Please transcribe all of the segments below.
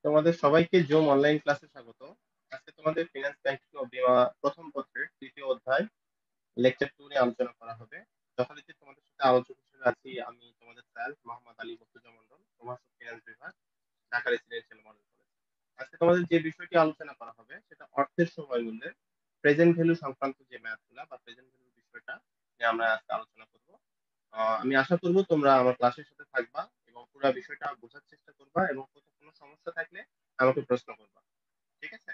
তোমাদের সবাইকে zoom online ক্লাসে স্বাগত। আজকে তোমাদের ফিনান্স ব্যাংকিং ও বীমা প্রথম পত্রের তৃতীয় অধ্যায় লেকচার 2 নিয়ে আলোচনা করা হবে। যথারীতি তোমাদের সাথে আলোচক হিসেবে আছি আমি তোমাদের স্যার মোহাম্মদ আলী মুর্তজা মন্ডল, প্রভাষক ফিনান্স বিভাগ, ঢাকা রেসিডেন্সিয়াল মডেল কলেজ। আজকে তোমাদের যে বিষয়টি আলোচনা করা হবে সেটা অর্থের সময় মূল্যের প্রেজেন্ট ভ্যালু সংক্রান্ত যে ম্যাথগুলা বা প্রেজেন্ট ভ্যালু বিষয়টা নিয়ে আমরা আজকে আলোচনা করব। আমি আশা করব তোমরা আমার ক্লাসের সাথে থাকবা এবং পুরো বিষয়টা বোঝার চেষ্টা করবা এবং কোথাও কোনো সমস্যা থাকলে আমাকে প্রশ্ন করবা, ঠিক আছে?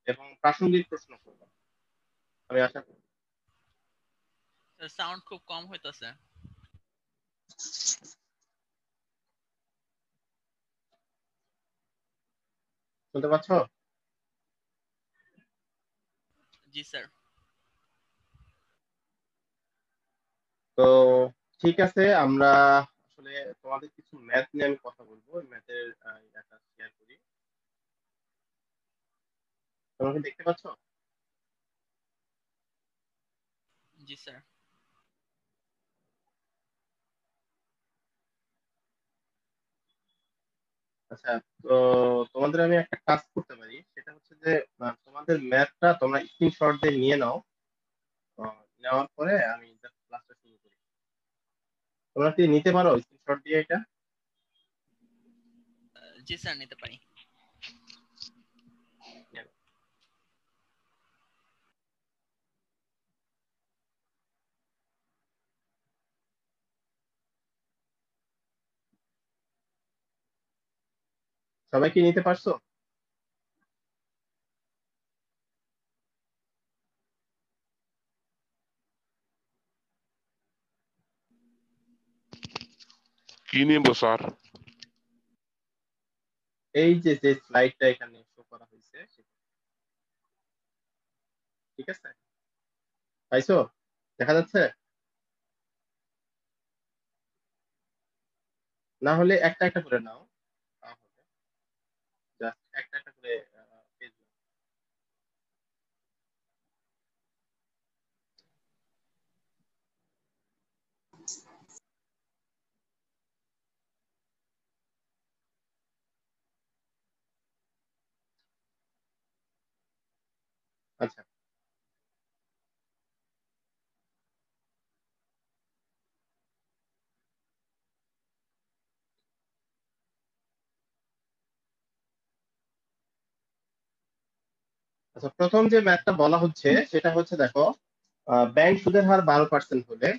এবং প্রাসঙ্গিক প্রশ্ন করবা, আমি আশা করি। সাউন্ড খুব কম হইতাছে। শুনতে পাচ্ছ? জি স্যার। তো ঠিক আছে, আমরা আসলে তোমাদের কিছু ম্যাথ নিয়ে আমি কথা বলবো। ওই ম্যাথের একটা শেয়ার করি। তোমরা কি দেখতে পাচ্ছ? জি স্যার। আচ্ছা, তো তোমাদের আমি একটা কাজ করতে পারি, সেটা হচ্ছে যে তোমাদের ম্যাথটা তোমরা স্ক্রিনশট দিয়ে নিয়ে নাও। নেওয়ার পরে আমি ক্লাসটা শুরু করি। তোমরা কি নিতে পারো স্ক্রিনশট দিয়ে এটা? জি স্যার, নিতে পারি। সবাই কি নিতে পারছো? কি নিব স্যার? এই যে যে স্লাইডটা এখানে শো করা হয়েছে ঠিক আছে, পাইছো? দেখা যাচ্ছে? না হলে একটা একটা করে নাও, তাহলে জাস্ট একটা একটা করে পেজ নাও। আচ্ছা, আচ্ছা, প্রথম যে ম্যাথটা বলা হচ্ছে সেটা হচ্ছে, দেখো, ব্যাংক সুদের হার 12% হলে,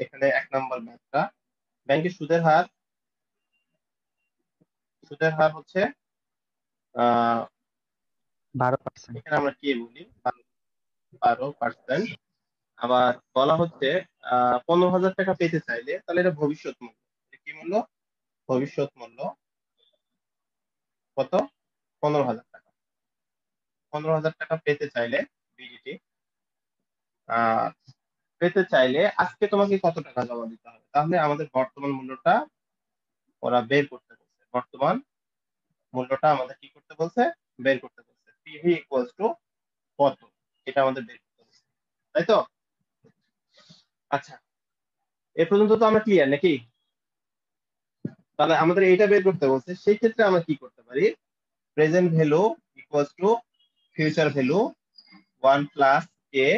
এখানে 1 নম্বর ম্যাথটা, ব্যাংকের সুদের হার হচ্ছে, আহ 12%। এখানে আমরা কি বলি, 12%। আবার বলা হচ্ছে 15,000 টাকা পেতে চাইলে, তাহলে এটা ভবিষ্যৎ মূল্য। এটা কি মূল্য? ভবিষ্যৎ মূল্য কত? 15,000 টাকা। 15,000 টাকা পেতে চাইলে, বিডিটি আহ পেতে চাইলে আজকে তোমাকে কত টাকা জমা দিতে হবে? তাহলে আমাদের বর্তমান মূল্যটা ওরা বের করতে বলছে। বর্তমান মূল্যটা আমাদের কি করতে বলছে? বের করতে বলছে। পিভি ইকুয়ালস টু কত, এটা আমাদের বের করতে বলছে, তাই তো? আচ্ছা, এ পর্যন্ত তো আমরা ক্লিয়ার নাকি? তাহলে আমাদের এইটা বের করতে বলছে, সেই ক্ষেত্রে আমরা কি করতে পারি? Present value equals to future value 1 plus a,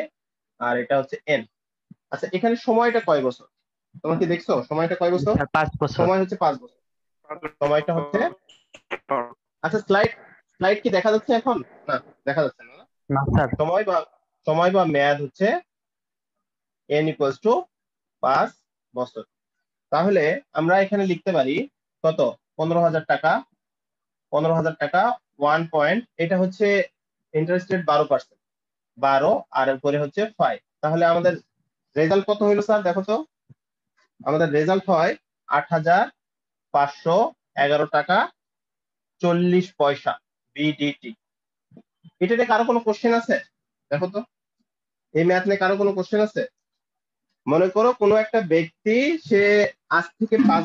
আর এটা হচ্ছে n। আচ্ছা, এখানে সময়টা কয় বছর তোমরা কি দেখছো? সময়টা কয় বছর? স্যার 5 বছর। সময় হচ্ছে 5 বছর। সময়টা হচ্ছে, আচ্ছা, স্লাইড কি দেখা যাচ্ছে এখন? না, দেখা যাচ্ছে না, না? না স্যার। সময় বা সময় বা মেয়াদ হচ্ছে n ইকুয়ালস টু 5 বছর। তাহলে আমরা এখানে লিখতে পারি কত? 15,000 টাকা। 15,000 টাকা 1 পয়েন্ট, এটা হচ্ছে ইন্টারেস্ট রেট 12%। 12 আর উপরে হচ্ছে 5। তাহলে আমাদের রেজাল্ট কত হইলো স্যার, দেখো তো? আমাদের রেজাল্ট হয় 8,511 টাকা 40 পয়সা বিডিটি। এটা নিয়ে কারো কোনো কোশ্চেন আছে? দেখো তো, এই ম্যাথ নিয়ে কারো কোনো কোশ্চেন আছে? মনে করো কোনো একটা ব্যক্তি, সে আজ থেকে 5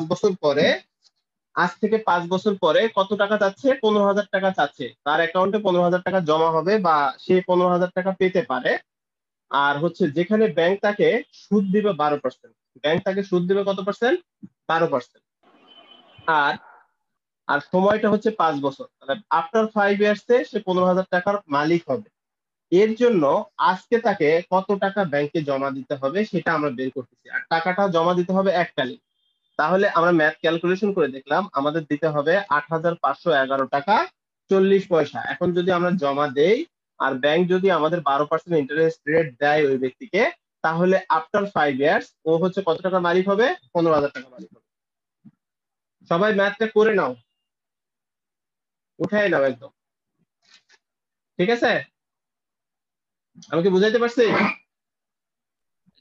বছর পরে, কত টাকা চাচ্ছে? 15,000 টাকা চাচ্ছে। তার অ্যাকাউন্টে 15,000 টাকা জমা হবে বা সে 15,000 টাকা পেতে পারে। আর হচ্ছে যেখানে ব্যাংক তাকে সুদ দিবে 12%। ব্যাংক তাকে সুদ দিবে কত পার্সেন্ট? 12%। আর আর সময়টা হচ্ছে 5 বছর। তাহলে আফটার 5 ইয়ার্সে সে 15,000 টাকার মালিক হবে। এর জন্য আজকে তাকে কত টাকা ব্যাংকে জমা দিতে হবে সেটা আমরা বের করতেছি, আর টাকাটা জমা দিতে হবে এককালীন। তাহলে আমরা ম্যাথ ক্যালকুলেশন করে দেখলাম আমাদের দিতে হবে 8,511 টাকা 40 পয়সা। এখন যদি আমরা জমা দেই আর ব্যাংক যদি আমাদের 12% ইন্টারেস্ট রেট দেয় ওই ব্যক্তিকে, তাহলে আফটার 5 ইয়ার্স ও হচ্ছে কত টাকা মালিক হবে? 15,000 টাকা মালিক হবে। সবাই ম্যাথটা করে নাও, উঠাই নাও একদম। ঠিক আছে, আমি কি বুঝাইতে পারছি?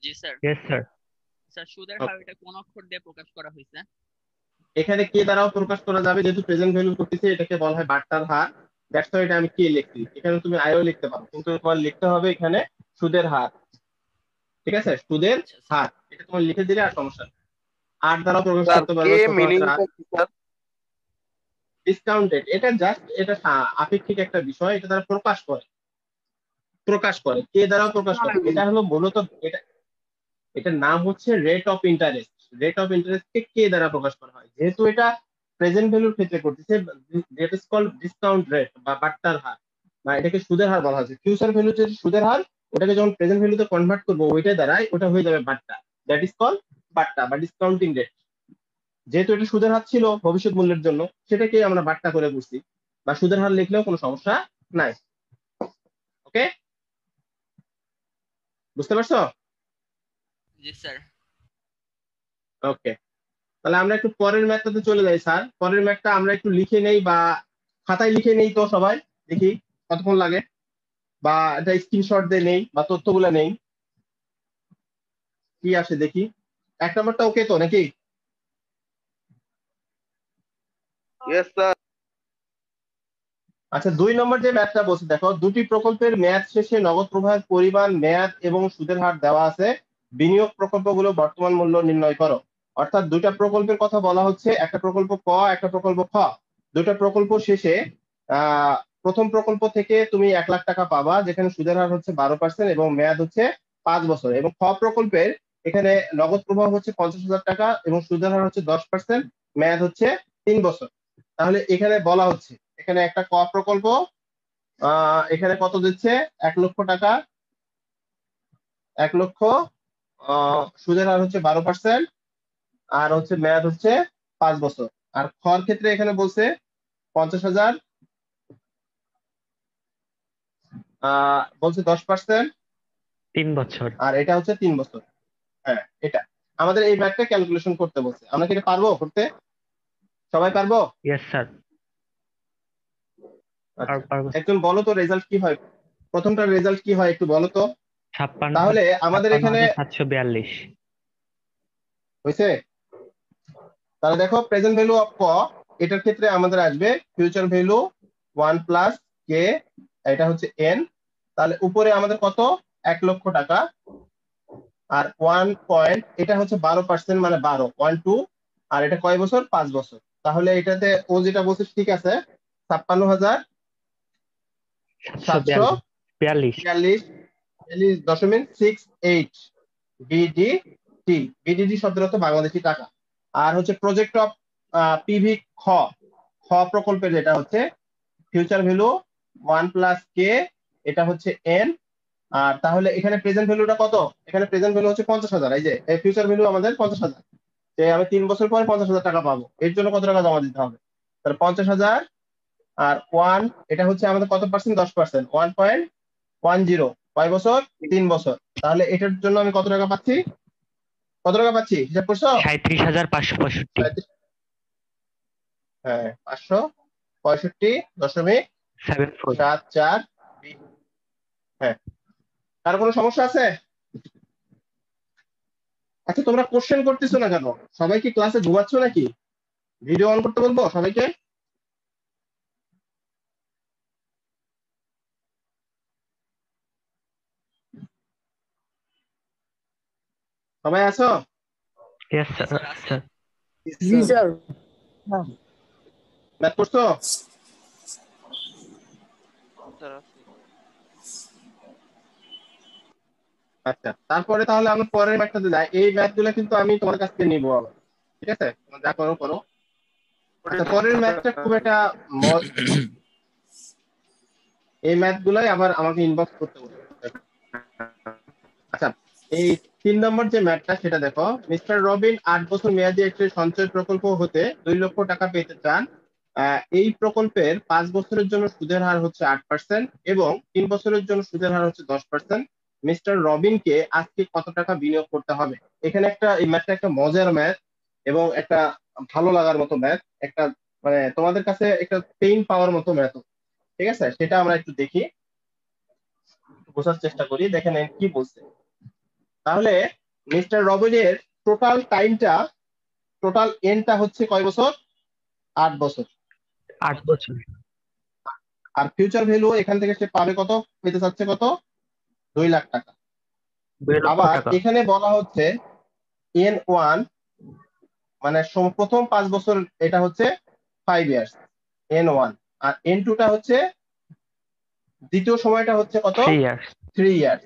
জি স্যার। Yes sir. স্যার সুদের Okay. হার এটা কোন অক্ষর দিয়ে প্রকাশ করা হয়েছে? এখানে কে দ্বারাও প্রকাশ করা যাবে, যেহেতু প্রেজেন্ট ভ্যালু করতেছি এটাকে বলা হয় বাট্টার হার। দ্যাটস ওয়াই এটা আমি কে লিখছি। এখানে তুমি আইও লিখতে পারো, কিন্তু তোমার লিখতে হবে এখানে সুদের হার। ঠিক আছে, সুদের আচ্ছা স্যার। হার এটা তোমার লিখে দিলে আর সমস্যা নেই। আর দ্বারাও প্রকাশ স্যার করতে কে পারবে ছোট হাতের আর। মিনিংটা কি স্যার? ডিসকাউন্টেড এটা জাস্ট এটা আপেক্ষিক একটা বিষয়, এটা দ্বারা প্রকাশ করে কে দ্বারাও প্রকাশ করে। এটা হলো মূলত এটা, এটার নাম হচ্ছে rate of interest. Rate of interest কে দ্বারা প্রকাশ করা হয়, যেহেতু এটা প্রেজেন্ট ভ্যালুর ক্ষেত্রে করতেছে, that is called discount rate বা বাট্টার হার, বা এটাকে সুদের হার বলা হচ্ছে। ফিউচার ভ্যালু যে সুদের হার, ওটাকে যখন প্রেজেন্ট ভ্যালুতে কনভার্ট করবো ওইটা দ্বারাই ওটা হয়ে যাবে বাট্টা। দ্যাট ইজ কল্ড বাট্টা বা ডিসকাউন্টিং রেট। যেহেতু এটা সুদের হার ছিল ভবিষ্যৎ মূল্যের জন্য, সেটাকে আমরা বাট্টা করে বুঝছি, বা সুদের হার লিখলেও কোনো সমস্যা নাই। ওকে, বুঝতে পারছো? জি স্যার। ওকে, তাহলে আমরা একটু পরের ম্যাথটাতে চলে যাই স্যার। পরের ম্যাথটা আমরা একটু লিখে নেই বা খাতায় লিখে নেই তো সবাই, দেখি কতক্ষণ লাগে, বা এটা স্ক্রিনশট দিয়ে নেই বা তথ্যগুলো নেই, কি আসে দেখি। 1 নম্বরটা ওকে তো নাকি? Yes sir. আচ্ছা, 2 নম্বর যে ম্যাথটা বলছে, দেখো দুটি প্রকল্পের মেয়াদ শেষে নগদ প্রবাহের পরিমাণ, মেয়াদ এবং সুদের হার দেওয়া আছে। বিনিয়োগ প্রকল্পগুলো বর্তমান মূল্য নির্ণয় করো। অর্থাৎ দুইটা প্রকল্পের কথা বলা হচ্ছে, একটা প্রকল্প ক, একটা প্রকল্প খ। দুইটা প্রকল্প শেষে আহ প্রথম প্রকল্প থেকে তুমি 1 লাখ টাকা পাবা, যেখানে সুদের হার হচ্ছে 12% এবং মেয়াদ হচ্ছে 5 বছর। এবং খ প্রকল্পের এখানে নগদ প্রবাহ হচ্ছে 50,000 টাকা এবং সুদের হার হচ্ছে 10%, মেয়াদ হচ্ছে 3 বছর। তাহলে এখানে বলা হচ্ছে এখানে একটা ক প্রকল্প এখানে কত দিচ্ছে? 1 লক্ষ টাকা, 1 লক্ষ, সুদের হার হচ্ছে 12%, আর হচ্ছে মেয়াদ হচ্ছে 5 বছর। আর খর ক্ষেত্রে এখানে বলছে 50,000, বলছে 10%, 3 বছর। আর এটা হচ্ছে 3 বছর। হ্যাঁ, এটা আমাদের এই ম্যাথটা ক্যালকুলেশন করতে বলছে। আমরা কি এটা পারবো করতে? সবাই পারবো? Yes sir. আচ্ছা, পারবো। একজন বলো তো রেজাল্ট কি হয়, প্রথমটার রেজাল্ট কি হয় একটু বলো তো। 56 তাহলে আমাদের এখানে 56,742। হয়েছে। তাহলে দেখো প্রেজেন্ট ভ্যালু অফ ক, এটার ক্ষেত্রে আমাদের আসবে ফিউচার ভ্যালু 1 + k, এটা হচ্ছে n। তাহলে উপরে আমাদের কত? 1 লক্ষ টাকা, আর 1 এটা হচ্ছে 12% মানে 12, 1 2, আর এটা কয় বছর? 5 বছর। তাহলে এটাতে ও যেটা বলছে ঠিক আছে, 56,742 742 42.68 বিডিটি। বিডিটি শব্দের অর্থ বাংলাদেশি টাকা। আর হচ্ছে প্রজেক্ট অফ পিভি খ, খ প্রকল্পের যেটা হচ্ছে ফিউচার ভ্যালু 1 + k, এটা হচ্ছে n। আর তাহলে এখানে প্রেজেন্ট ভ্যালুটা কত? এখানে প্রেজেন্ট ভ্যালু হচ্ছে 50,000। এই যে ফিউচার ভ্যালু আমাদের 50,000, যে আমি 3 বছর পরে 50,000 টাকা পাবো, এর জন্য কত টাকা জমা দিতে হবে? তাহলে 50,000 আর 1, এটা হচ্ছে আমাদের কত পার্সেন্ট? 10%, 1.10। কয় বছর? 3 বছর। তাহলে এটার জন্য আমি কত টাকা পাচ্ছি? কত টাকা পাচ্ছি হিসাব করছো? 37,565। 74। 565.74। হ্যাঁ, কার কোনো সমস্যা আছে? আচ্ছা, তোমরা কোশ্চেন করতেছো না কেন? সবাই কি ক্লাসে ঘুমাচ্ছ নাকি? ভিডিও অন করতে বলবো সবাইকে? সবাই আছো? ইয়েস জি স্যার। স্যার আছে। স্যার জি স্যার। ম্যাথ করছো? স্যার আছে। আচ্ছা, তারপরে তাহলে আমরা পরের ম্যাথটাতে যাই। এই ম্যাথ গুলো কিন্তু আমি তোমার কাছ থেকে নিবো আবার। ঠিক আছে, তোমরা যা করো করো। আচ্ছা, পরের ম্যাথটা খুব একটা ম- এই ম্যাথ গুলাই আবার আমাকে ইনবক্স করতে বলছে। আচ্ছা, এই 3 নম্বর যে ম্যাথটা সেটা দেখো। মিস্টার রবিন 8 বছর মেয়াদী একটি সঞ্চয় প্রকল্প হতে 2 লক্ষ টাকা পেতে চান। এই প্রকল্পের 5 বছরের জন্য সুদের হার হচ্ছে 8% এবং 3 বছরের জন্য সুদের হার হচ্ছে 10%। মিস্টার রবিনকে আজকে কত টাকা বিনিয়োগ করতে হবে? এখানে এই ম্যাথটা একটা মজার ম্যাথ এবং একটা ভালো লাগার মতো ম্যাথ, একটা মানে তোমাদের কাছে একটা পেইন পাওয়ার মতো ম্যাথ। ঠিক আছে, সেটা আমরা একটু দেখি, বোঝার চেষ্টা করি, দেখে নেন কি বলছে। তাহলে মিস্টার রবিনের টোটাল টাইমটা, টোটাল এনটা হচ্ছে কয় বছর? 8 বছর। 8 বছর। আর ফিউচার ভ্যালু এখান থেকে সে পাবে কত, পেতে চাচ্ছে কত? 2 লাখ টাকা। 2 লক্ষ আবার টাকা। এখানে বলা হচ্ছে N1, মানে প্রথম 5 বছর, এটা হচ্ছে 5 ইয়ার্স N1। আর N2টা হচ্ছে দ্বিতীয় সময়টা হচ্ছে কত? 3 years। 3 ইয়ার্স।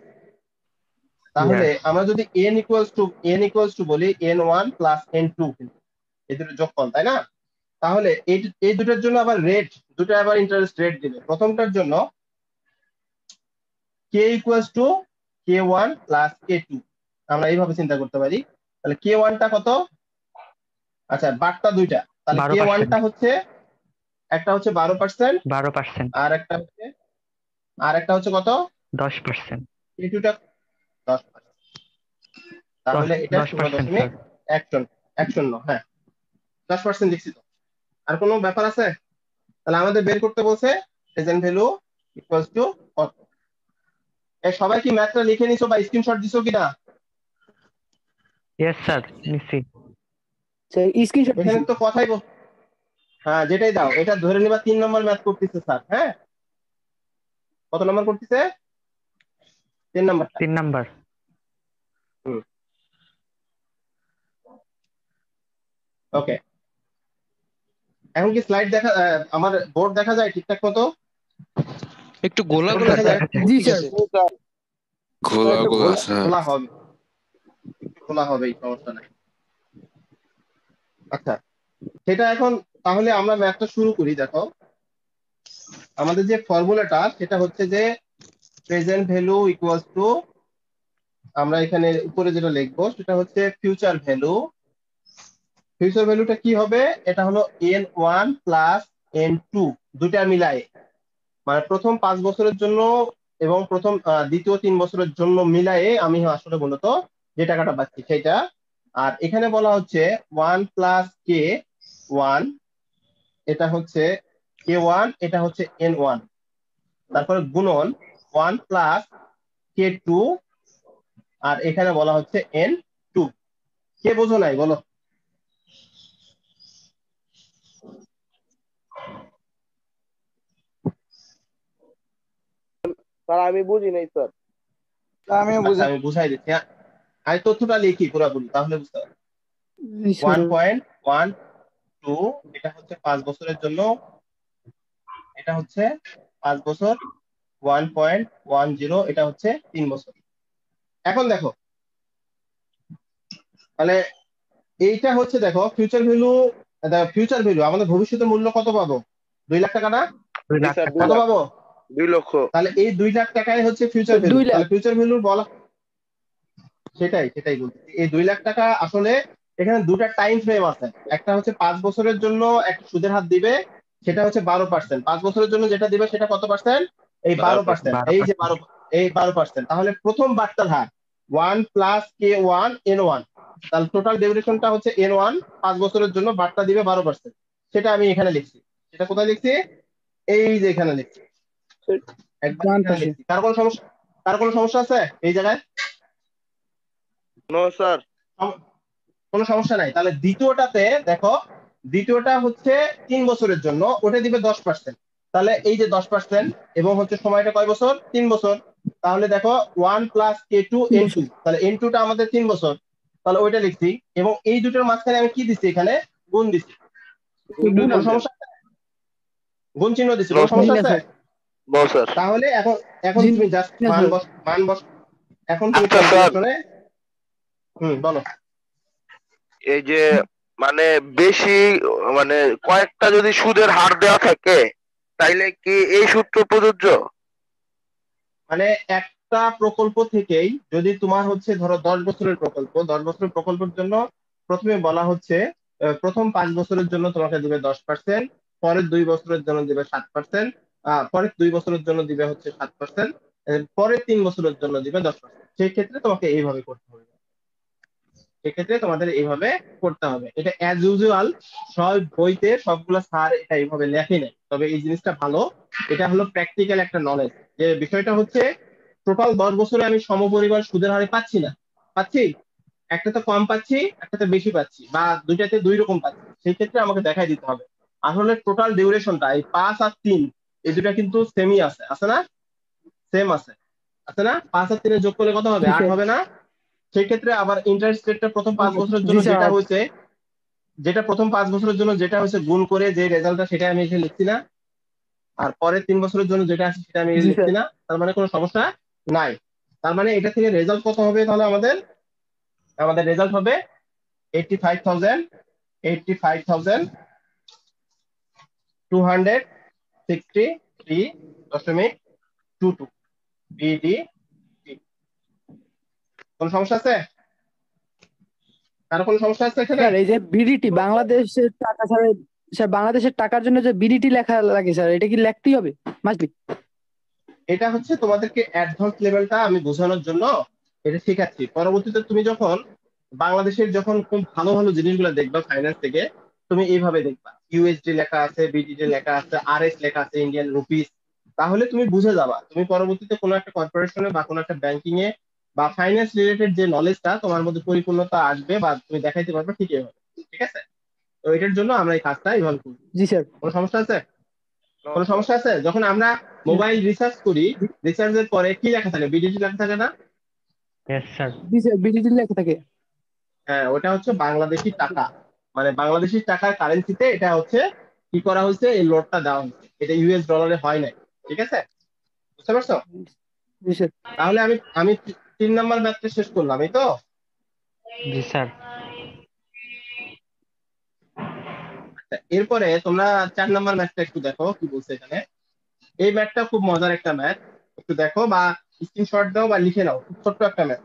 তাহলে Yes। আমরা যদি n ইকুয়ালস টু বলি N1 প্লাস N2, এই দুটো যোগফল, তাই না? তাহলে এই দুটোর জন্য আবার দুটো আবার ইন্টারেস্ট রেট দিবে। প্রথমটার জন্য k=k1 প্লাস k2, আমরা এইভাবে চিন্তা করতে পারি। তাহলে k1টা কত? আচ্ছা, বারটা দুইটা, তাহলে 12%। k1টা হচ্ছে, একটা হচ্ছে 12%, 12%। আর একটা হচ্ছে কত? 10%। k2টা 10%। তাহলে এটা 10%, 0.1 স্যার। শূন্য, হ্যাঁ 10% লিখছি তো। আর কোনো ব্যাপার আছে? তাহলে আমাদের বের করতে বলছে প্রেজেন্ট ভ্যালু ইকুয়ালস টু কত। সবাই কি ম্যাথটা লিখে নিছো বা স্ক্রিনশট দিছো কিনা? Yes, স্যার, নিছি। স্ক্রিনশট এখানে তো কথাই হ্যাঁ, যেটাই দাও, এটা ধরে নিবা 3 নম্বর ম্যাথ করতেছে স্যার। হ্যাঁ, কত নম্বর করতেছে? 3 নম্বরটা। 3 নাম্বার। ওকে, এখন কি স্লাইড দেখা, আমার বোর্ড দেখা যায় ঠিকঠাক মতো? একটু গোলা কত গোলা দেখা যায়? জি ঠিক স্যার। আছে। খোলা একটু খোলা আছে। খোলা হবে, একটু খোলা হবে, এই সমস্যা নাই। আচ্ছা, সেটা এখন, তাহলে আমরা ম্যাথটা শুরু করি। দেখো, আমাদের যে ফর্মুলাটা সেটা হচ্ছে যে প্রেজেন্ট ভ্যালু ইকুয়ালস টু, আমরা এখানে উপরে যেটা লিখবো সেটা হচ্ছে ফিউচার ভ্যালু। ফিউচার ভ্যালুটা কি হবে? এটা হলো N1 প্লাস N2 দুইটা মিলায়ে, মানে প্রথম 5 বছরের জন্য এবং দ্বিতীয় 3 বছরের জন্য মিলায়ে আমি আসলে মূলত যে টাকাটা পাচ্ছি সেটা। আর এখানে বলা হচ্ছে 1 প্লাস K1, এটা হচ্ছে K1, এটা হচ্ছে N1, তারপরে গুণন 1 প্লাস K2, আর এখানে বলা হচ্ছে N2। কে বোঝো নাই বলো? স্যার আমি বুঝি নাই স্যার। আমিও আচ্ছা, বুঝি। আমি বুঝাই দিচ্ছি। আমি তথ্যটা লিখি পুরোপুরি, তাহলে বুঝতে পারবে। জি স্যার। 1.12, এটা হচ্ছে 5 বছরের জন্য, এটা হচ্ছে 5 বছর। 1.10, এটা হচ্ছে 3 বছর। এখন দেখো, তাহলে এইটা হচ্ছে, দেখো ফিউচার ভ্যালু আমাদের ভবিষ্যতের মূল্য কত পাবো? 2 লাখ টাকা না? 2 জি লাখ স্যার, টাকা। কত পাবো? 2 লক্ষ। তাহলে এই 2 লাখ টাকাই হচ্ছে ফিউচার ভ্যালু। 2 লাখ। তাহলে ফিউচার ভ্যালু বলা, সেটাই বলছি, এই 2 লাখ টাকা আসলে এখানে দুটা টাইম ফ্রেম আছে। একটা হচ্ছে 5 বছরের জন্য একটা সুদের হার দিবে, সেটা হচ্ছে 12%। 5 বছরের জন্য যেটা দিবে সেটা কত পার্সেন্ট? এই 12%। এই যে 12%। 12%, তাহলে প্রথম বার্তার হার 1 প্লাস K1 N1, তাহলে টোটাল ডিউরেশনটা হচ্ছে N1, 5 বছরের জন্য বার্তা দিবে 12%। সেটা আমি এখানে লিখছি। সেটা কোথায় লিখছি? এই যে এখানে লিখছি, একবার ডান এখানে পাশে। লিখছি। কার কোনো সমস্যা আছে এই জায়গায়? No sir. কোনো সমস্যা নাই। তাহলে দ্বিতীয়টাতে দেখো, দ্বিতীয়টা হচ্ছে 3 বছরের জন্য, ওটা দিবে 10%। তাহলে এই যে 10%, এবং হচ্ছে সময়টা কয় বছর? 3 বছর। তাহলে দেখো 1 প্লাস K2 N2, তাহলে N2টা আমাদের 3 বছর, তাহলে ওইটা লিখছি। এবং এই দুটোর মাঝখানে আমি কি দিচ্ছি? এখানে গুণ দিচ্ছি। কোনো সমস্যা আছে? গুণ চিহ্ন দিচ্ছি, কোনো সমস্যা আছে? No sir. তাহলে এখন জি তুমি জাস্ট না স্যার। মান বস, এখন তুমি আচ্ছা স্যার, ক্যালকুলেশনে বলো। এই যে মানে বেশি, মানে কয়েকটা যদি সুদের হার দেওয়া থাকে তাইলে কি এই সূত্র প্রযোজ্য? মানে একটা প্রকল্প থেকেই যদি তোমার হচ্ছে ধরো 10 বছরের প্রকল্প, 10 বছরের প্রকল্পের জন্য প্রথমে বলা হচ্ছে প্রথম 5 বছরের জন্য তোমাকে দিবে 10%, পরের 2 বছরের জন্য দিবে 7%, পরের 2 বছরের জন্য দিবে হচ্ছে 7%, পরের 3 বছরের জন্য দিবে 10%। সেই ক্ষেত্রে তোমাকে এইভাবে করতে হবে, সেক্ষেত্রে তোমাদের এইভাবে করতে হবে। এটা অ্যাজ ইউজুয়াল সব বইতে সবগুলো স্যার এটা এইভাবে লেখে নেই, তবে এই জিনিসটা ভালো। এটা হলো প্র্যাকটিক্যাল একটা নলেজ, যে বিষয়টা হচ্ছে টোটাল 10 বছরে আমি সমপরিমাণ সুদের হারে পাচ্ছি না, পাচ্ছি একটাতে কম পাচ্ছি, একটাতে বেশি পাচ্ছি, বা দুইটাতে দুই রকম পাচ্ছি, সেই ক্ষেত্রে আমাকে দেখাই দিতে হবে। আসলে টোটাল ডিউরেশনটা এই 5 আর 3 এই দুটা কিন্তু সেমই আছে, আছে না? সেম আছে, আছে না? 5 আর 3 যোগ করলে কত হবে? জি 8 স্যার। হবে না? সেই ক্ষেত্রে আবার ইন্টারেস্ট রেটটা প্রথম 5 বছরের জি জন্য স্যার। যেটা হয়েছে, যেটা প্রথম 5 বছরের জন্য যেটা হয়েছে গুণ করে যে রেজাল্টটা সেটা আমি এখানে লিখছি না, আর পরের 3 বছরের জন্য যেটা আছে সেটা আমি জি লিখছি স্যার। না। তার মানে কোনো সমস্যা নাই। তার মানে এটা থেকে রেজাল্ট কত হবে তাহলে? আমাদের আমাদের রেজাল্ট হবে 85,000, 85,263.22 বিডি। কোন সমস্যা আছে? কারো কোনো সমস্যা আছে এখানে? স্যার এই যে বিডিটি বাংলাদেশের টাকা ছাড়া, স্যার বাংলাদেশের টাকার জন্য যে বিডিটি লেখা লাগে স্যার, এটা কি লিখতেই হবে মাস্টলি? এটা হচ্ছে তোমাদেরকে অ্যাডভান্স লেভেলটা আমি বোঝানোর জন্য এটা শেখাচ্ছি। পরবর্তীতে তুমি যখন বাংলাদেশের যখন খুব ভালো ভালো জিনিসগুলো দেখবা ফাইন্যান্স থেকে, তুমি এইভাবে দেখবা ইউএসডি লেখা আছে, বিডিটি লেখা আছে, আরএস লেখা আছে, ইন্ডিয়ান রুপিস, তাহলে তুমি বুঝে যাবা। তুমি পরবর্তীতে কোনো একটা কর্পোরেশনে বা কোনো একটা ব্যাংকিং এ বা ফাইন্যান্স রিলেটেড যে নলেজটা তোমার মধ্যে পরিপূর্ণতা আসবে বা তুমি দেখাইতে পারবে ঠিক এইভাবে। ঠিক আছে? তো এটার জন্য আমরা এই কাজটা এইভাবে করি। জি স্যার। কোনো সমস্যা আছে? কোনো সমস্যা আছে? যখন আমরা মোবাইল রিসার্চ করি, রিসার্চের পরে কি লেখা থাকে? বিডিটি লেখা থাকে না? Yes sir. জি স্যার, বিডিটি লেখা থাকে। হ্যাঁ, ওটা হচ্ছে বাংলাদেশি টাকা, মানে বাংলাদেশি টাকার কারেন্সিতে এটা হচ্ছে কি করা হয়েছে, এই লোডটা দেওয়া হয়েছে। এটা ইউএস ডলারে হয় নাই। ঠিক আছে? বুঝতে পারছো? জি স্যার। তাহলে আমি আমি 3 নাম্বার ম্যাথটা শেষ করলাম, এই তো? জি স্যার। আচ্ছা, এরপরে তোমরা 4 নাম্বার ম্যাথটা একটু দেখো কি বলছে এখানে। এই ম্যাথটা খুব মজার একটা ম্যাথ, একটু দেখো বা স্ক্রিনশট দাও বা লিখে নাও, খুব ছোট্ট একটা ম্যাথ।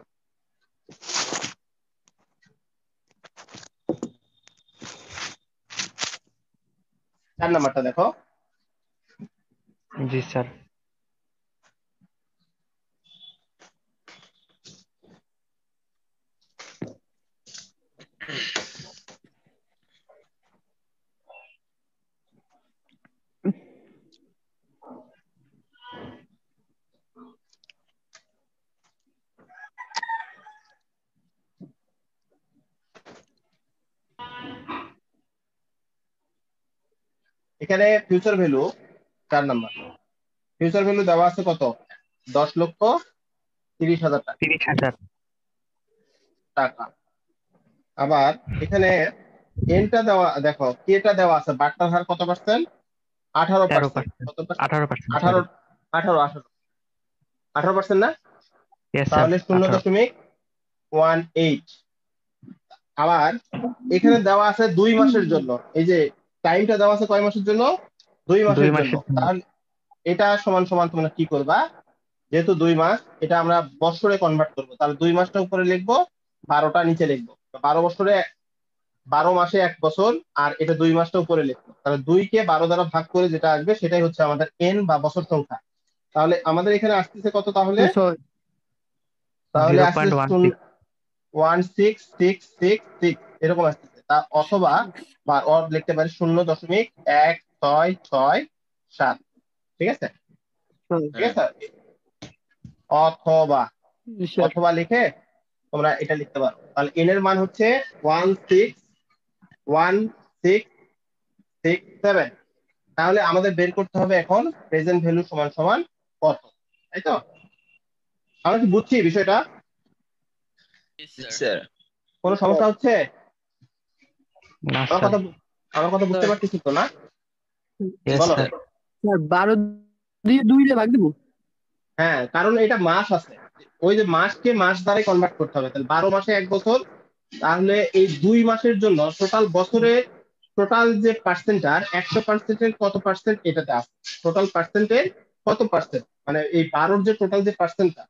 4 নাম্বারটা দেখো। জি স্যার। এখানে future value 4 number, future value দেওয়া আছে কত? 10,30,000 টাকা। 30,000। টাকা। আবার এখানে এনটা দেওয়া, দেখো কেটা দেওয়া আছে, বাট্টার হার কত পার্সেন্ট? 18%। 13%। কত পার্সেন্ট? 18%। 18, সরি। 18% না? Yes sir. তাহলে 18। 0.18। আবার এখানে দেওয়া আছে 2 মাসের জন্য, এই যে টাইমটা দেওয়া আছে কয় মাসের জন্য? 2 মাসের 2 জন্য। মাসের জন্য। তাহলে এটা সমান সমান তোমরা কি করবা? যেহেতু 2 মাস, এটা আমরা বছরে কনভার্ট করবো, তাহলে 2 মাসটা উপরে লিখবো, 12টা নিচে লিখবো। 12 বছরে, 12 মাসে 1 বছর, আর এটা 2 মাসটা উপরে লিখবো। তাহলে 2 কে 12 দ্বারা ভাগ করে যেটা আসবে সেটাই হচ্ছে আমাদের এন বা বছর সংখ্যা। তাহলে আমাদের এখানে আসতেছে কত তাহলে? তাহলে আসছে 0.16। 16,666 এরকম আসতেছে। তা অথবা বা অর লিখতে পারি 0.1667। ঠিক আছে? ঠিক আছে? অথবা, জি স্যার। অথবা লিখে তোমরা এটা লিখতে পারো। তাহলে এন এর মান হচ্ছে 16,1667। তাহলে আমাদের বের করতে হবে এখন প্রেজেন্ট ভ্যালু সমান সমান কত, তাই তো? আমরা কি বুঝছি বিষয়টা? Yes, sir. স্যার কোনো সমস্যা হচ্ছে? না আমার স্যার। কথা, আমার কথা বুঝতে পারতেছি তো না? ইয়েস বলো। স্যার। স্যার 12 দিয়ে 2 দিয়ে ভাগ দিব। হ্যাঁ, কারণ এটা মাস আছে, ওই যে মাসকে মাস দ্বারাই কনভার্ট করতে হবে। তাহলে 12 মাসে 1 বছর তাহলে এই 2 মাসের জন্য টোটাল বছরে টোটাল যে পার্সেন্টার 100%-এর কত পার্সেন্ট এটাতে আছে, টোটাল পার্সেন্টের কত পার্সেন্ট, মানে এই 12-র যে টোটাল যে পার্সেন্টটা,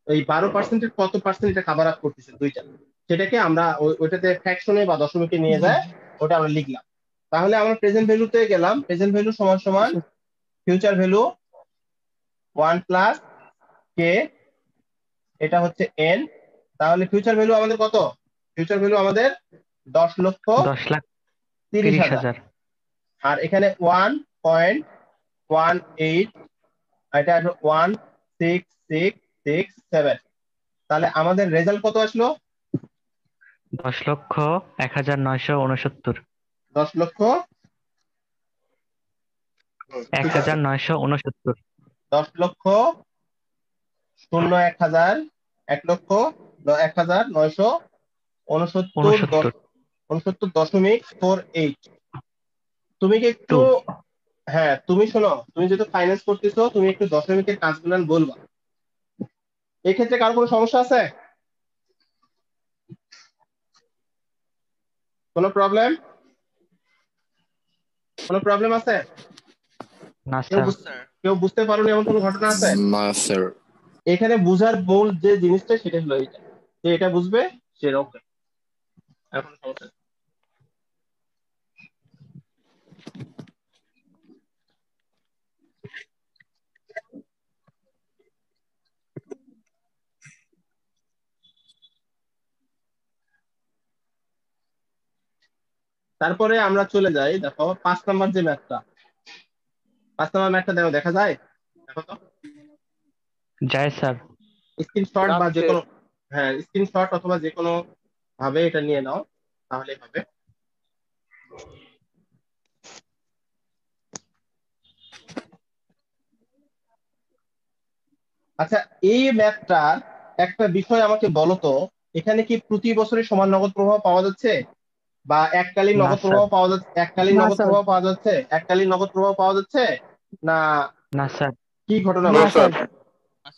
এই 12%-এর কত পার্সেন্ট এটা কাভার আপ করতেছে দুইটা, সেটাকে আমরা ওইটাতে ফ্র্যাকশনে বা দশমিকে নিয়ে যায়, ওটা আমরা লিখলাম। তাহলে আমরা প্রেজেন্ট ভ্যালুতে গেলাম, প্রেজেন্ট ভ্যালু সমান সমান ফিউচার ভ্যালু 1 প্লাস কে, এটা হচ্ছে এন। তাহলে ফিউচার ভ্যালু আমাদের কত? ফিউচার ভ্যালু আমাদের 10,30,000। 10,30,000। আর এখানে 1.18, এটা 16667। তাহলে আমাদের রেজাল্ট কত আসলো? 10,01,969। 10 লক্ষ 1,969। 10 লক্ষ 01,000 1,969 69.48। তুমি কি একটু, হ্যাঁ তুমি শোনো, তুমি যেহেতু ফাইন্যান্স করতেছো, তুমি একটু দশমিকের কাজগুলো বলবা। এক্ষেত্রে কারো কোনো সমস্যা আছে? কোনো প্রবলেম? কোনো প্রবলেম আছে? না কেউ স্যার। স্যার কেউ বুঝতে পারোনি এমন কোনো ঘটনা আছে? না স্যার। এখানে বুঝার মূল যে জিনিসটা সেটা হলো এইটা, যে এটা বুঝবে সে ওকে, এখন সমস্যা নেই। তারপরে আমরা চলে যাই, দেখো 5 নাম্বার যে ম্যাথটা, 5 নাম্বার ম্যাথটা দেখো, দেখা যায়? দেখো তো যায় স্যার। স্ক্রিনশট বা যে যাচ্ছে। কোনো, হ্যাঁ স্ক্রিনশট অথবা যে কোনো ভাবে এটা নিয়ে নাও, তাহলেই হবে। আচ্ছা, এই ম্যাথটার একটা বিষয় আমাকে বলো তো, এখানে কি প্রতি বছরে সমান নগদ প্রবাহ পাওয়া যাচ্ছে, বা এককালীন না নগদ স্যার। প্রবাহ পাওয়া যাচ্ছে, এককালীন না নগদ স্যার। প্রবাহ পাওয়া যাচ্ছে, এককালীন নগদ প্রবাহ পাওয়া যাচ্ছে না? না স্যার। কি ঘটনা না ঘটছে? স্যার।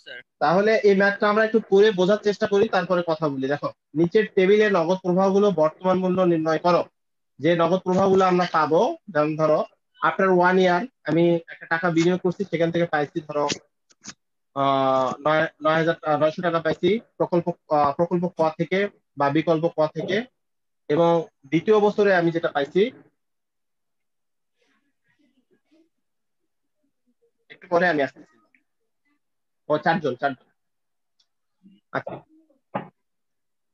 স্যার তাহলে এই ম্যাথটা আমরা একটু পড়ে বোঝার চেষ্টা করি, তারপরে কথা বলি। দেখো, নিচের টেবিলে নগদ প্রবাহগুলো বর্তমান মূল্য নির্ণয় করো। যে নগদ প্রবাহগুলো আমরা পাবো, যেমন ধরো আফটার 1 ইয়ার আমি একটা টাকা বিনিয়োগ করছি, সেখান থেকে পাইছি ধরো 9,900 টাকা পাইছি প্রকল্প ক থেকে বা বিকল্প ক থেকে। এবং দ্বিতীয় বছরে আমি যেটা পাইছি, একটু পরে আমি আসতেছি। ও চারজন চারজন। আচ্ছা,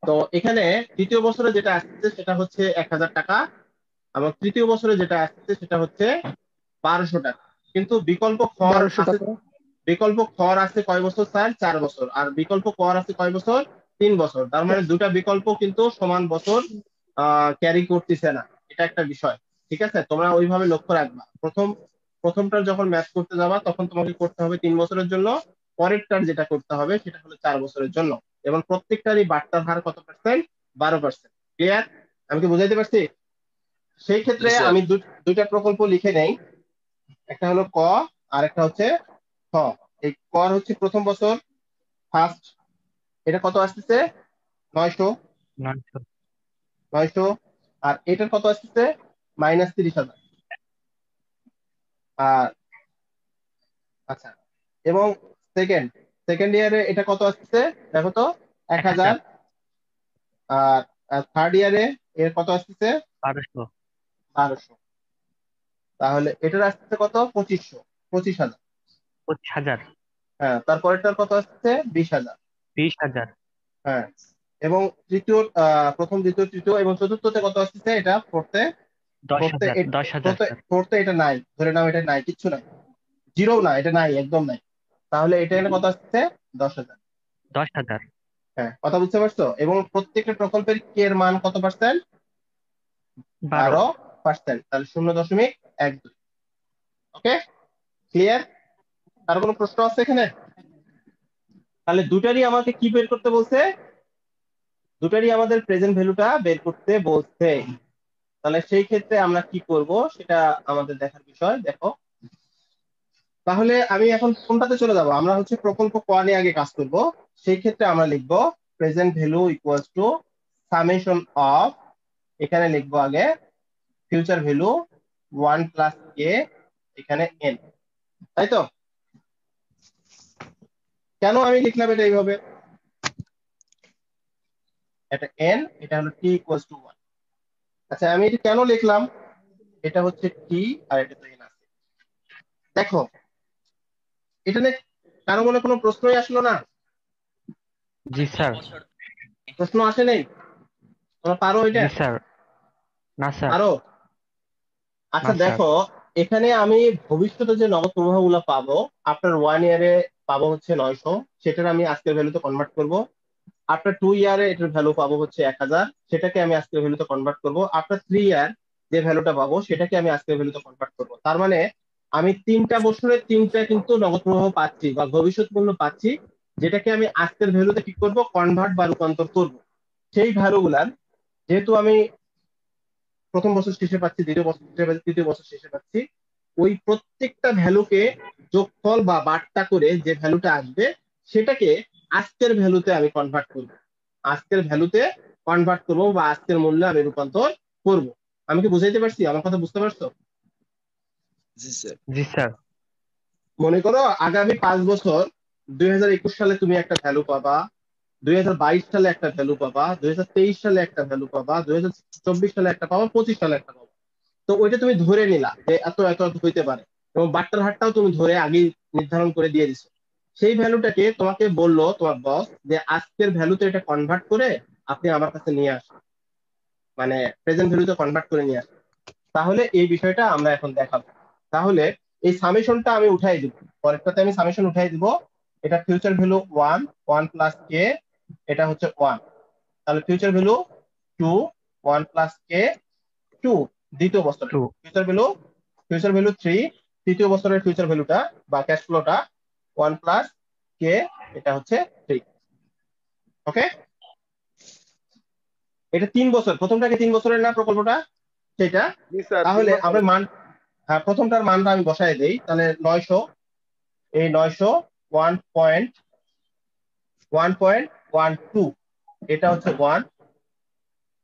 তো এখানে দ্বিতীয় বছরে যেটা আসছে সেটা হচ্ছে 1,000 টাকা, এবং তৃতীয় বছরে যেটা আসছে সেটা হচ্ছে 1,200 টাকা। কিন্তু বিকল্প খর 1200 আছে, টাকা। বিকল্প খর আছে কয় বছর স্যার? 4 বছর। আর বিকল্প কর আছে কয় বছর? 3 বছর। তার মানে দুটা বিকল্প কিন্তু সমান বছর ক্যারি করতেছে না, এটা একটা বিষয়। ঠিক আছে, তোমরা ওইভাবে লক্ষ্য রাখবা। প্রথমটার যখন ম্যাচ করতে যাবা তখন তোমাকে করতে হবে 3 বছরের জন্য, পরেরটার যেটা করতে হবে সেটা হলো 4 বছরের জন্য। এবং প্রত্যেকটারই বাড়তার হার কত পার্সেন্ট? 12%। ক্লিয়ার? আমি কি বুঝাইতে পারছি? সেই ক্ষেত্রে স্যার। আমি দুইটা প্রকল্প লিখে নেই, একটা হলো ক আর একটা হচ্ছে খ। এই কর হচ্ছে প্রথম বছর ফার্স্ট, এটা কত আসতেছে? 900। 900। 900। আর এটার কত আসতেছে? -30,000। আর আচ্ছা, এবং সেকেন্ড সেকেন্ড ইয়ারে এটা কত আসতেছে দেখো তো? 1,000। 1,000। আর থার্ড ইয়ারে এর কত আসতেছে? 1200। 1200। তাহলে এটার আসতেছে কত? 2500, 25,000। 25,000। হ্যাঁ, তারপরেরটার কত আসতেছে? 20,000। 20,000। হ্যাঁ, এবং প্রথম দ্বিতীয় তৃতীয় এবং চতুর্থতে কত আসতেছে? এটা ফোর্থে, ফোর্থে 10,000। 10,000 ফোর্থে স্যার। ফোর্থে এটা নাই, ধরে নাও এটা নাই, কিচ্ছু নাই, জিরো না, এটা নাই, একদম নাই। তাহলে এটা এখানে কত আসছে? 10,000। 10,000। হ্যাঁ, কথা বুঝতে পারছো? এবং প্রত্যেকটা প্রকল্পের কে এর মান কত পার্সেন্ট? 12। 12%। তাহলে 0.12। ওকে, ক্লিয়ার? আর কোনো প্রশ্ন আছে এখানে? তাহলে দুটারই আমাকে কি বের করতে বলছে? দুটারই আমাদের প্রেজেন্ট ভ্যালুটা বের করতে বলছে। তাহলে সেই ক্ষেত্রে আমরা কি করব সেটা আমাদের দেখার বিষয়। দেখো, তাহলে আমি এখন কোনটাতে চলে যাব? আমরা হচ্ছে প্রকল্প ক নিয়ে আগে কাজ করব। সেই ক্ষেত্রে আমরা লিখব present value equals to summation of, এখানে লিখবো আগে ফিউচার ভ্যালু 1 প্লাস কে, এখানে এন, তাই তো? কেন আমি লিখলাম এটা এইভাবে? এটা এন, এটা হলো টি ইকুয়ালস টু 1। আচ্ছা, আমি এটা কেন লিখলাম? এটা হচ্ছে টি আর এটা তো এন আছে। দেখো, এটা নিয়ে কারো মনে কোনো প্রশ্নই আসলো না? জি স্যার। বছর প্রশ্ন আসে নাই? তোমরা পারো এটা? জি স্যার। না স্যার। পারো? আচ্ছা না স্যার। দেখো, এখানে আমি ভবিষ্যতে যে নগদ প্রবাহ গুলো পাবো, আফটার 1 ইয়ারে পাবো হচ্ছে 900, সেটার আমি আজকের ভ্যালুতে কনভার্ট করব। আফটার 2 ইয়ারে এটার ভ্যালু পাবো হচ্ছে 1000, সেটাকে আমি আজকের ভ্যালুতে কনভার্ট করব। আফটার 3 ইয়ার যে ভ্যালুটা পাবো সেটাকে আমি আজকের ভ্যালুতে কনভার্ট করব। তার মানে আমি 3টা বছরে 3টা কিন্তু নগদ প্রবাহ পাচ্ছি বা ভবিষ্যৎ মূল্য পাচ্ছি, যেটাকে আমি আজকের ভ্যালুতে কি করব, কনভার্ট বা রূপান্তর করব। সেই ভ্যালুগুলার যেহেতু আমি প্রথম বছর শেষে পাচ্ছি, দ্বিতীয় বছর শেষে পাচ্ছি, তৃতীয় বছর শেষে পাচ্ছি, ওই প্রত্যেকটা ভ্যালুকে যোগফল বা বাট্টা করে যে ভ্যালুটা আসবে সেটাকে আজকের ভ্যালুতে আমি কনভার্ট করব। আজকের ভ্যালুতে কনভার্ট করব বা আজকের মূল্যে আমি রূপান্তর করব। আমি কি বুঝাইতে পারছি? আমার কথা বুঝতে পারছো? জি স্যার। জি স্যার। মনে করো আগামী 5 বছর, 2021 সালে তুমি একটা ভ্যালু পাবা, 2022 সালে একটা ভ্যালু পাবা, 2023 সালে একটা ভ্যালু পাবা, 2024 সালে একটা পাবা, 25 সালে একটা পাবা। তো ওইটা তুমি ধরে নিলা যে এত এত এত হইতে পারে, এবং বাট্টার হারটাও তুমি ধরে আগেই নির্ধারণ করে দিয়ে দিছো। সেই ভ্যালুটাকে তোমাকে বললো তোমার বস যে আজকের ভ্যালুতে এটা কনভার্ট করে আপনি আমার কাছে নিয়ে আসুন, মানে প্রেজেন্ট ভ্যালুতে কনভার্ট করে নিয়ে আসুন। তাহলে এই বিষয়টা আমরা এখন দেখাবো। তাহলে এই সামেশনটা আমি উঠাই দিব, পরেরটাতে আমি সামেশন উঠাই দিব। এটা ফিউচার ভ্যালু 1 প্লাস কে, এটা হচ্ছে 1। তাহলে ফিউচার ভ্যালু 2, 1 প্লাস কে 2 দ্বিতীয় বছরে। 2। ফিউচার ভ্যালু 3 তৃতীয় বছরের ফিউচার ভ্যালুটা বা ক্যাশ ফ্লোটা 1 প্লাস কে, এটা হচ্ছে 3। ওকে, এটা 3 বছর, প্রথমটাকে 3 বছরের না প্রকল্পটা সেটা। জি স্যার, 3 তাহলে আমরা বছরের। মান, হ্যাঁ প্রথমটার মানটা আমি বসাই দেই, তাহলে 900, এই 900 1.12, এটা হচ্ছে 1।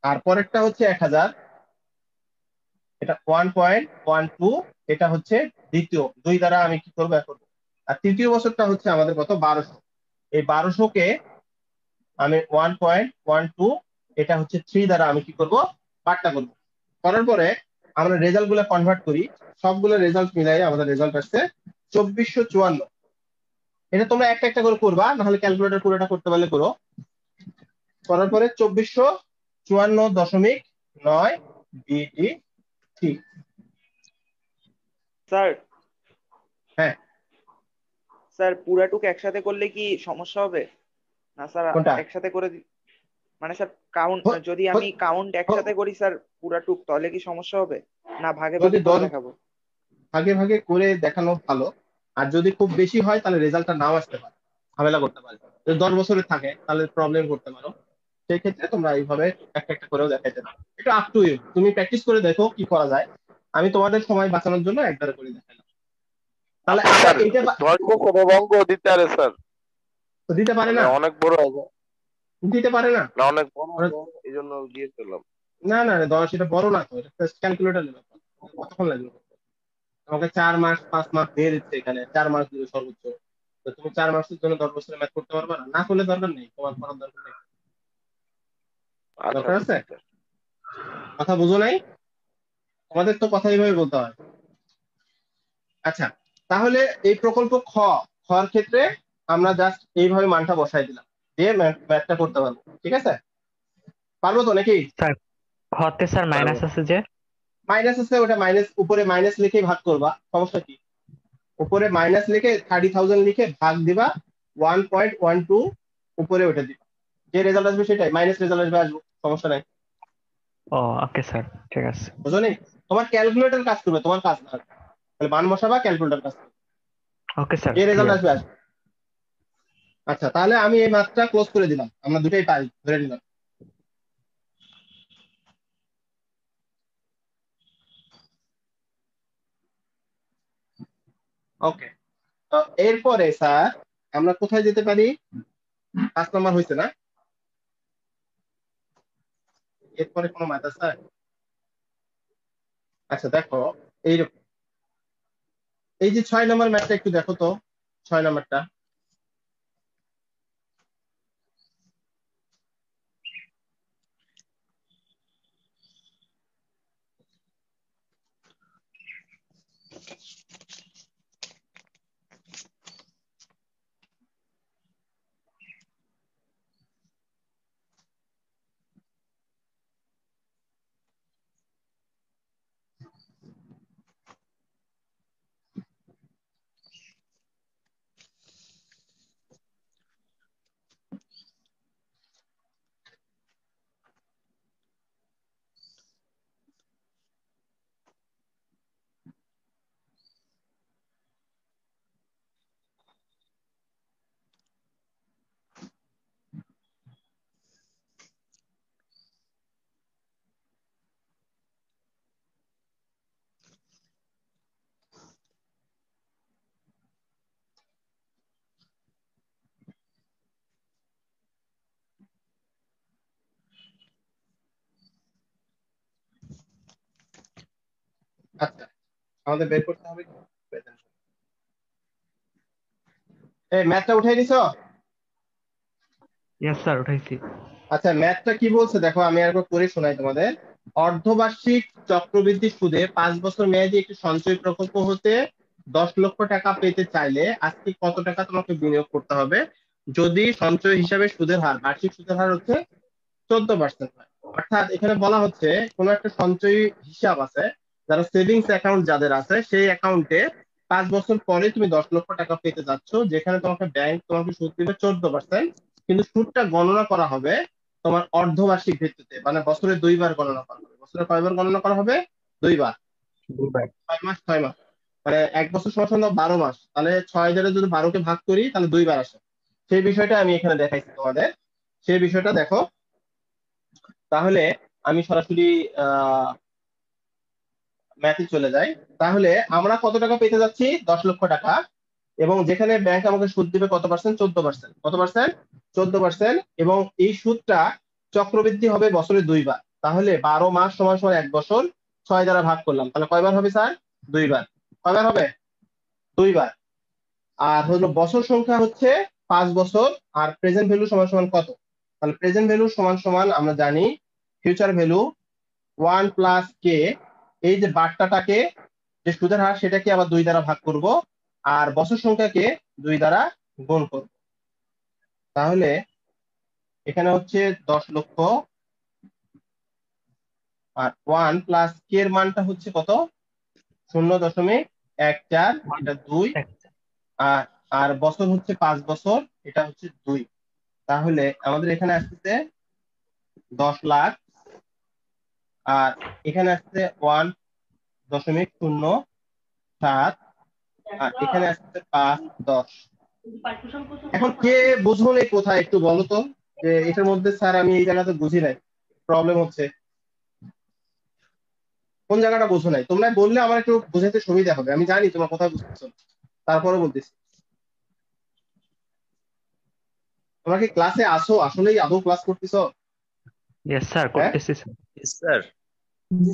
আর পরেরটা হচ্ছে 1000, এটা 1.12, এটা হচ্ছে দ্বিতীয়, 2 দ্বারা আমি কি করবো এখন। আর তৃতীয় বছরটা হচ্ছে আমাদের কত, 1200। এই 1200-কে আমি 1.12, এটা হচ্ছে 3 দ্বারা আমি কি করব, বাট্টা করব। করার পরে আমরা রেজাল্ট গুলো কনভার্ট করি, সবগুলো রেজাল্ট মিলাই আমাদের রেজাল্ট আসছে 2454। এটা তোমরা একটা একটা করে করবা, নাহলে ক্যালকুলেটর পুরোটা করতে পারলে করো। করার পরে 2454.9 বিটি, ঠিক? স্যার হ্যাঁ, স্যার পুরাটুক একসাথে করলে কি সমস্যা হবে? না স্যার, কোনটা? একসাথে করে মানে স্যার কাউন্ট, হ- যদি আমি হ- কাউন্ট হ- একসাথে করি স্যার পুরাটুক, তাহলে কি সমস্যা হবে? না ভাগে যদি ভাগে করে 10 দেখাবো? ভাগে ভাগে করে দেখানো ভালো। আর যদি খুব বেশি হয় তাহলে রেজাল্টটা নাও আসতে পারে, ঝামেলা করতে পারে। যদি 10 বছরের থাকে তাহলে প্রবলেম করতে পারো। সেই ক্ষেত্রে তোমরা এইভাবে একটা একটা করেও দেখাইতে পারো। এটা আপ টু ইউ, তুমি প্র্যাকটিস করে দেখো কি করা যায়। আমি তোমাদের সময় বাঁচানোর জন্য একবারে করে দেখালাম। তাহলে আচ্ছা আমরা স্যার, এইটা 10 বছরের অঙ্ক দিতে পারে স্যার? দিতে পারে মানে না, অনেক বড় হবে দিতে পারে না। না, অনেক বড় হবে, এই জন্য দিয়েছিলাম। না না না, 10 এটা বড় না তো, এটা ক্যালকুলেটর নেবে। কতক্ষণ লাগবে? আমাকে 4 মাস 5 মাস দিয়ে দিচ্ছে, এখানে 4 মাস দিবে সর্বোচ্চ। তো তুমি 4 মাসের জন্য 10 বছরের ম্যাথ করতে পারবে না? না করলে দরকার নেই, তোমার করার দরকার নেই। আচ্ছা দরকার আছে? বুঝছি স্যার। কথা বুঝো নাই? তোমাদের তো কথা এইভাবে বলতে হয়। আচ্ছা, তাহলে এই প্রকল্প খর ক্ষেত্রে আমরা জাস্ট এইভাবে মানটা বসাই দিলাম, দিয়ে ম্যাথটা করতে পারবো। ঠিক আছে? পারবো তো নাকি? স্যার হতে স্যার মাইনাস আছে যে। মাইনাস আছে, ওটা মাইনাস, উপরে মাইনাস লিখেই ভাগ করবা, সমস্যা কি? উপরে মাইনাস লিখে 30,000 লিখে ভাগ দিবা 1.12, উপরে ওটা দিবা, যে রেজাল্ট আসবে সেটাই, মাইনাস রেজাল্ট আসবে, আসবো, সমস্যা নাই। ও ওকে স্যার, ঠিক আছে। বুঝো নি? তোমার ক্যালকুলেটর কাজ করবে, তোমার কাজ না। তাহলে মান বসাবা, ক্যালকুলেটর কাজ করবে, ওকে স্যার, যে রেজাল্ট ক্লিয়ার। আসবে আসবে। আচ্ছা, তাহলে আমি এই ম্যাথটা ক্লোজ করে দিলাম, আমরা দুটাই পাই ধরে নিলাম। ওকে, তো এরপরে স্যার আমরা কোথায় যেতে পারি? 5 নম্বর হয়েছে না? এরপরে কোনো ম্যাথ আছে? আচ্ছা দেখো, এইরকম এই যে 6 নম্বর ম্যাথটা একটু দেখো তো, 6 নম্বরটা। আচ্ছা, আমাদের বের করতে হবে কি? এই ম্যাথটা উঠাই দিছো? ইয়েস স্যার, উঠাইছি। আচ্ছা, ম্যাথটা কি বলছে দেখো, আমি একবার করে শোনাই তোমাদের। অর্ধবার্ষিক চক্রবৃদ্ধি সুদে 5 বছর মেয়াদী একটি সঞ্চয় প্রকল্প হতে 10 লক্ষ টাকা পেতে চাইলে আজকে কত টাকা তোমাকে বিনিয়োগ করতে হবে যদি সঞ্চয় হিসাবে সুদের হার, বার্ষিক সুদের হার হচ্ছে 14% হয়। অর্থাৎ এখানে বলা হচ্ছে কোন একটা সঞ্চয়ী হিসাব আছে, যারা সেভিংস অ্যাকাউন্ট যাদের আছে সেই অ্যাকাউন্টে 5 বছর পরে তুমি 10 লক্ষ টাকা পেতে যাচ্ছ, যেখানে তোমাকে ব্যাংক তোমাকে সুদ দিবে 14%, কিন্তু সুদটা গণনা করা হবে তোমার অর্ধবার্ষিক ভিত্তিতে, মানে বছরে 2 বার গণনা করা হবে। বছরে কয়বার গণনা করা হবে? 2 বার। 6 মাস 6 মাস, মানে 1 বছর সমান সমান 12 মাস, তাহলে 6 যদি 12কে ভাগ করি তাহলে 2 বার আসে। সেই বিষয়টা আমি এখানে দেখাইছি তোমাদের, সেই বিষয়টা দেখো। তাহলে আমি সরাসরি আহ ম্যাথে চলে যাই। তাহলে আমরা কত টাকা পেতে যাচ্ছি? 10 লক্ষ টাকা। এবং যেখানে ব্যাংক আমাকে সুদ দিবে কত পার্সেন্ট? 14%। কত পার্সেন্ট? 14%। এবং এই সুদটা চক্রবৃদ্ধি হবে বছরে 2 বার। তাহলে 12 মাস সমান সমান 1 বছর, 6 দ্বারা ভাগ করলাম, তাহলে কয়বার হবে স্যার? 2 বার। কয়বার হবে? 2 বার। আর হলো বছর সংখ্যা হচ্ছে 5 বছর। আর প্রেজেন্ট ভ্যালু সমান সমান কত? তাহলে প্রেজেন্ট ভ্যালু সমান সমান আমরা জানি ফিউচার ভ্যালু 1 + k। এই যে বার্তাটাকে, যে সুদের হার, সেটাকে আবার 2 দ্বারা ভাগ করব, আর বছর সংখ্যাকে 2 দ্বারা গুণ করব। তাহলে এখানে হচ্ছে 10 লক্ষ, আর 1 + k এর মানটা হচ্ছে কত? 0.14, এটা 2। আর আর বছর হচ্ছে 5 বছর, এটা হচ্ছে 2। তাহলে আমাদের এখানে আসছে 10 লাখ, আর এখানে আসছে 1.07, আর এখানে আসছে 5, 10। এখন কে বুঝলো না কোথায় একটু বলো তো, যে এটার মধ্যে স্যার আমি এই জায়গাতে বুঝি নাই, প্রবলেম হচ্ছে কোন জায়গাটা বুঝো নাই? তোমরা বললে আমার একটু বুঝাতে সুবিধা হবে, আমি জানি তোমরা কোথায় বুঝতেছো, তারপরে বলতেছি। তোমরা কি ক্লাসে আসো? আসলেই আদৌ ক্লাস করতেছো? ইয়েস স্যার, হ্যাঁ, করতেছি স্যার।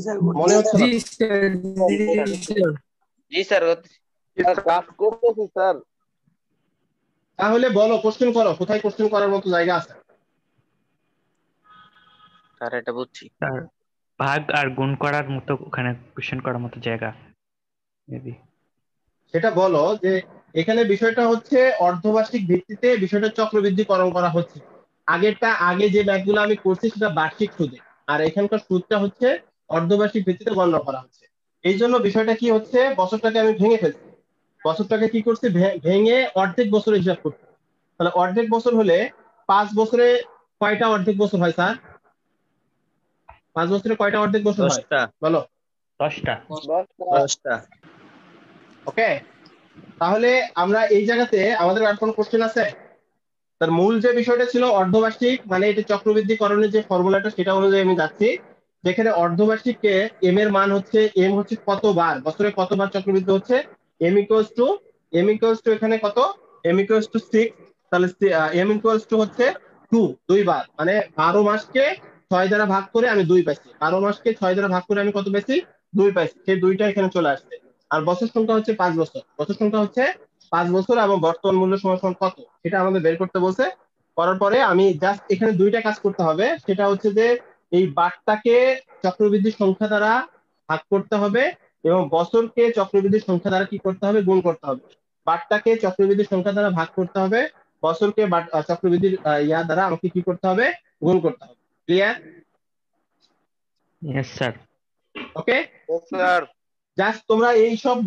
স্যার মনে হচ্ছে না? জি স্যার, জি স্যার। জি স্যার। ক্লাস করতেছি স্যার। তাহলে বলো, কোশ্চেন করো, কোথায় কোশ্চেন করার মতো জায়গা আছে? স্যার এটা বুঝছি। স্যার, ভাগ আর গুণ করার মতো ওখানে কোশ্চেন করার মতো জায়গা মেবি। সেটা বলো, যে এখানে বিষয়টা হচ্ছে অর্ধবার্ষিক ভিত্তিতে বিষয়টা চক্রবৃদ্ধিকরণ করা হচ্ছে। আগে যে ব্যাংকগুলো আমি করছি সেটা বার্ষিক সুদে, আর এখানকার সুদটা হচ্ছে অর্ধবার্ষিক ভিত্তিতে গণনা করা হচ্ছে। এই জন্য বিষয়টা কি হচ্ছে, বছরটাকে আমি ভেঙে ফেলছি। বছরটাকে কি করছি? ভেঙে অর্ধেক বছরে হিসাব করছি। তাহলে অর্ধেক বছর হলে 5 বছরে কয়টা অর্ধেক বছর হয় স্যার? 5 বছরে কয়টা অর্ধেক বছর হয় 10টা। বলো? 10টা। 10টা। ওকে, তাহলে আমরা এই জায়গাতে আমাদের আর কোনো কোশ্চেন আছে? তার মূল যে বিষয়টা ছিল অর্ধবার্ষিক, মানে এটা চক্রবৃদ্ধিকরণের যে ফর্মুলাটা, সেটা অনুযায়ী আমি যাচ্ছি। যেখানে অর্ধবার্ষিককে এম এর মান হচ্ছে, এম হচ্ছে কতবার বছরে কতবার চক্রবৃদ্ধি হচ্ছে, এম ইকুয়ালস টু এখানে কত? M equals to 6। তাহলে এম ইকুয়ালস টু হচ্ছে 2, 2 বার, মানে 12 মাসকে 6 দ্বারা ভাগ করে আমি 2 পাইছি, 12 মাসকে 6 দ্বারা ভাগ করে আমি কত পাইছি? 2 পাইছি। সেই 2টা এখানে চলে আসছে। আর বছর সংখ্যা হচ্ছে 5 বছর, বছর সংখ্যা হচ্ছে 5 বছর এবং বর্তমান মূল্য সমান কত সেটা আমাদের বের করতে বলছে। করার পরে আমি জাস্ট এখানে 2টা কাজ করতে হবে, সেটা হচ্ছে যে এই বারটাকে চক্রবৃদ্ধি সংখ্যা দ্বারা ভাগ করতে হবে এবং বছরকে চক্রবৃদ্ধি সংখ্যা দ্বারা কি করতে হবে? গুণ করতে হবে। বারটাকে চক্রবৃদ্ধি সংখ্যা দ্বারা ভাগ করতে হবে, বছরকে চক্রবৃদ্ধির ইয়া দ্বারা আমাকে কি করতে হবে? গুণ করতে হবে। Clear? Yes sir. Okay, sir just তোমরা এই সব